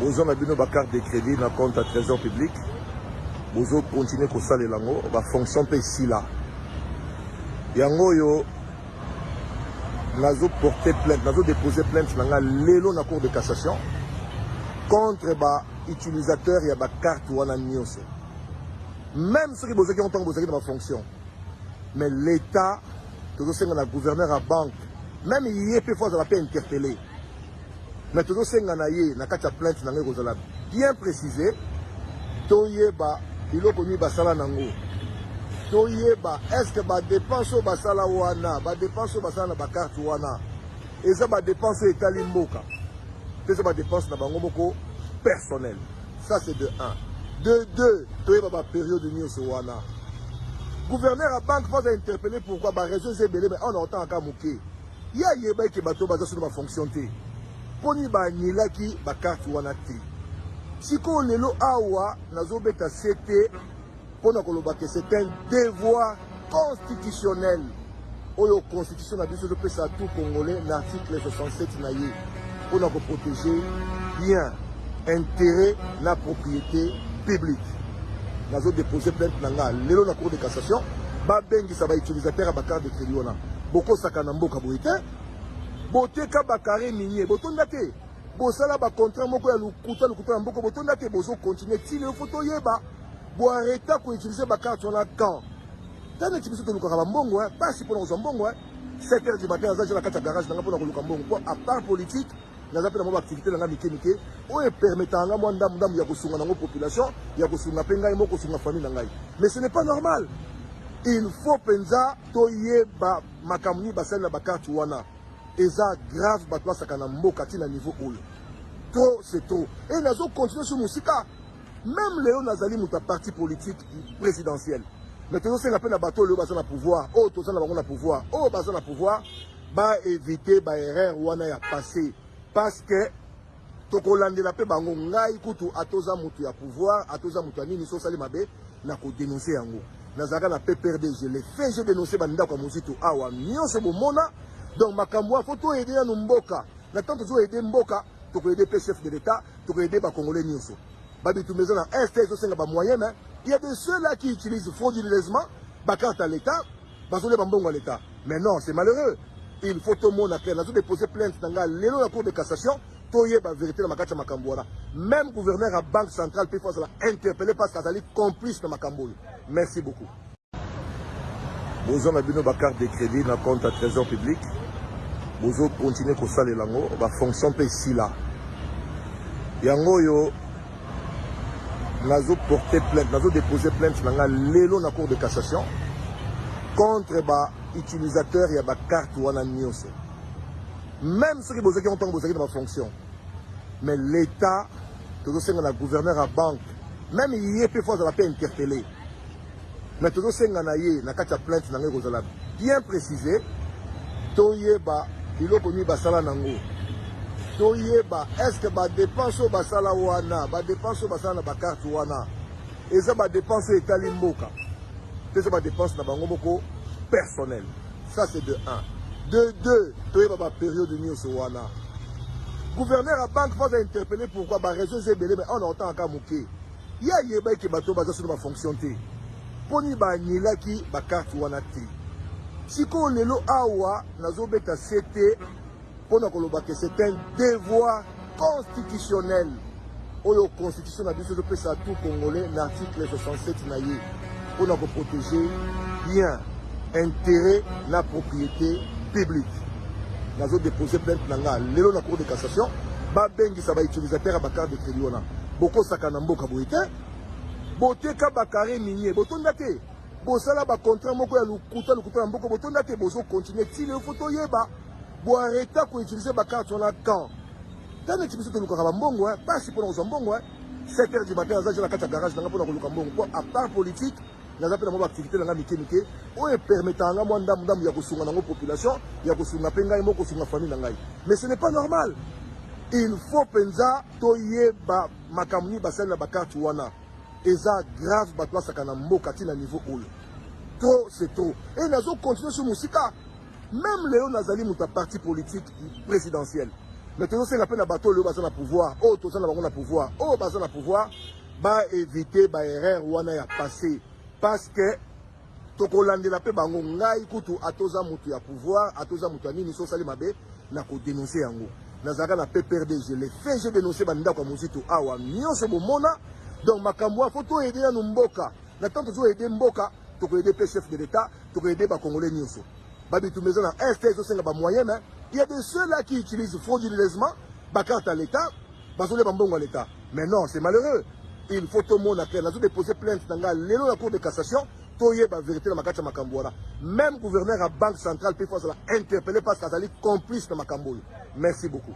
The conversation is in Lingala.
Vous avez une carte de crédit dans le compte à trésor public. Vous continuez à faire la fonction ici là. Yango yo, nous porté plainte, nous déposé plainte dans la cour de cassation contre les utilisateurs et les cartes ou en news. Même ceux qui ont dans la fonction. Mais l'État, tout le gouverneur à banque, même il y a peu fois la paix interpellé. Mais tout le monde a plainte bien précisé. Toyeba, il a connu basala nango. Toyeba, est-ce que ba dépense basala wana, ba dépense basala na carte wana. Et ça ba dépense etali mboka. C'est ça ba dépense na bango moko personnel. Ça c'est de 1. De 2, toyeba ba période de news wana. Gouverneur à banque va interpeller pourquoi ba réseau zébélé mais on entend encore mouké. Ya yeba ki bato baza sur ma fonction té. Poni ba nilaki ba carte wana té. Si on lelo awa nazobeta CT pour que c'est un devoir constitutionnel. Oyo constitution na biso de ça tout congolais l'article 67 naïe pour protéger bien intérêt la propriété publique. Nazo déposer plainte nanga lelo na cour de cassation ba bengi ça va utilisateur ba carte de crédit wana. Boko sakana mboka boite. Bote ka bakare minier botonda te. Bosala ba contrat moko ya lukuta mboko botonda te bozo continuer ti le photo yeba. Bo arrêter ko utiliser ba carte wana quand. Tane ti biso to luka ba mbongo pas si pour nous mbongo 7h du matin za la carte garage nanga pour luka mbongo à part politique naza pe na mo activité nanga mike o e permettant nga mo ndam ya kosunga nango population ya kosunga penga mo kosunga famille nangai. Mais ce n'est pas normal. Il faut penza to yeba makamuni basala ba carte wana. Et ça grave batwa sakana mboka ti na niveau oyo. Trop c'est trop. Et nazo continuer sur musika. Même Léon Nazali muta parti politique présidentiel. Mais toujours c'est la peine à bateau le bazan à pouvoir. Oh tout ça na pouvoir. Oh bazan à pouvoir ba éviter ba erreur wana ya passé parce que tokolande la pe bango ngai kutu atoza mutu ya pouvoir, atoza mutu nini so sali mabe na ko dénoncer yango. Nazaka na PPRD je l'ai fait, j'ai dénoncé banda kwa muzitu awa nyonso bomona. Donc makambo faut aider à mboka. Na tant toujours aider mboka, to aider le chef de l'État, to aider ba congolais nyonso. Babi tout maison en ST so senga ba moyen mais il y a de ceux là qui utilisent frauduleusement ba carte à l'État, ba zole ba mbongo à l'État. Mais non, c'est malheureux. Il faut tout le monde après na déposer plainte dans la cour de cassation, to yeba vérité na makata makambo wana. Même gouverneur à banque centrale peut faire interpeller parce qu'azali complice na makambo. Merci beaucoup. Vous avez une carte de crédit dans le compte à trésor public. Vous continuez à faire la fonction ici là. Yango yo, nous porté plainte, nous déposé plainte dans la cour de cassation contre les utilisateurs et les cartes ou en news. Même ceux qui ont dans la fonction. Mais l'État, tout le gouverneur à banque, même il y a peu fois la paix interpellé. Mais tout le monde a plainte bien précisé. Toyeba, il a connu basala nango. Toyeba, est-ce que ba dépense basala wana, ba dépense basala na carte wana. Et ça ba dépense etali mboka. C'est ça ba dépense na bango moko personnel. Ça c'est de 1. De 2, toyeba ba période de news wana. Gouverneur à banque va interpeller pourquoi ba réseau zébélé mais on entend encore mouké. Ya yeba ki bato baza sur ma fonction té. Poni ba nilaki ba carte wana té. Si on lelo awa nazobeta CT pour que c'est un devoir constitutionnel. Oyo constitution na biso de ça tout congolais l'article 67 naïe pour protéger bien intérêt la propriété publique. Nazo déposer plainte nanga lelo na cour de cassation ba bengi ça va utilisateur ba carte de crédit wana. Boko sakana mboka boite. Bote ka bakare minier botonda te. Bosala ba contrat moko ya lukuta mboko botonda te bozo continuer ti le photo yeba. Bo arrêter ko utiliser ba carte wana quand. Tane ti biso to luka ba mbongo pas si pour nous mbongo 7h du matin za la carte garage nanga pour luka mbongo à part politique naza pe na mo activité nanga mike o e permettant nga mo ndam ya kosunga nango population ya kosunga penga mo kosunga famille nangai. Mais ce n'est pas normal. Il faut penza to yeba makamuni basala ba carte wana. Et ça grave batwa sakana mboka ti na niveau oyo. Trop c'est trop. Et nazo continuer sur musika. Même Léon Nazali muta parti politique présidentiel. mais toujours c'est la peine à bateau le bas na pouvoir oh tout ça na pouvoir oh bas na pouvoir ba éviter ba erreur wana ya passé parce que tokolandela pe bango ngai kutu atoza mutu ya pouvoir atoza mutu nini so sali mabe na ko dénoncer yango nazaka na PPRD je l'ai fait j'ai dénoncé banda kwa muzitu awa nyonso bomona donc makambo photo aider na mboka na tant toujours aider mboka toko aider pe chef de l'état toko aider ba congolais nyonso babi tu maison na est so senga ba moyen mais il y a des ceux là qui utilisent frauduleusement ba carte à l'état bazole ba mbongo à l'état mais non c'est malheureux il faut tout le monde clair nazo déposer plainte dans la cour de cassation toye ba vérité na makati makambo wana même gouverneur à banque centrale peut faire ça interpeller parce qu'azali complice na makambo. Merci beaucoup.